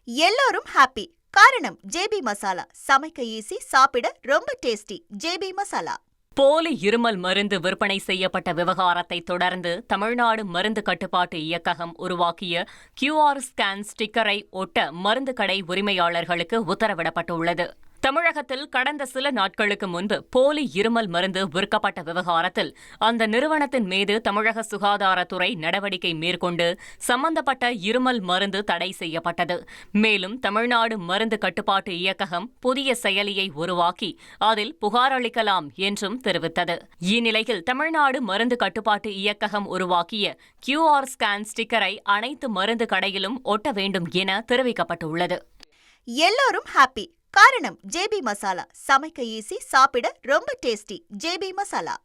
எல்லோரும் ஹாப்பி. காரணம் ஜேபி மசாலா. சமைக்க ஈஸி, சாப்பிட ரொம்ப டேஸ்டி. ஜேபி மசாலா. போலி இருமல் மருந்து விற்பனை செய்யப்பட்ட விவகாரத்தை தொடர்ந்து தமிழ்நாடு மருந்து கட்டுப்பாட்டு இயக்ககம் உருவாக்கிய QR ஸ்கேன் ஸ்டிக்கரை ஒட்ட மருந்து கடை உரிமையாளர்களுக்கு உத்தரவிடப்பட்டுள்ளது. தமிழகத்தில் கடந்த சில நாட்களுக்கு முன்பு போலி இருமல் மருந்து விற்கப்பட்ட விவகாரத்தில் அந்த நிறுவனத்தின் மீது தமிழக சுகாதாரத்துறை நடவடிக்கை மேற்கொண்டு சம்பந்தப்பட்ட இருமல் மருந்து தடை செய்யப்பட்டது. மேலும் தமிழ்நாடு மருந்து கட்டுப்பாட்டு இயக்ககம் புதிய செயலியை உருவாக்கி அதில் புகார் அளிக்கலாம் என்றும் தெரிவித்தது. இந்நிலையில் தமிழ்நாடு மருந்து கட்டுப்பாட்டு இயக்ககம் உருவாக்கிய QR ஸ்கேன் ஸ்டிக்கரை அனைத்து மருந்து கடையிலும் ஒட்ட வேண்டும் என தெரிவிக்கப்பட்டுள்ளது. எல்லோரும் ஹாப்பி. காரணம் ஜேபி மசாலா. சமைக்க ஈஸி, சாப்பிட ரொம்ப டேஸ்டி. ஜேபி மசாலா.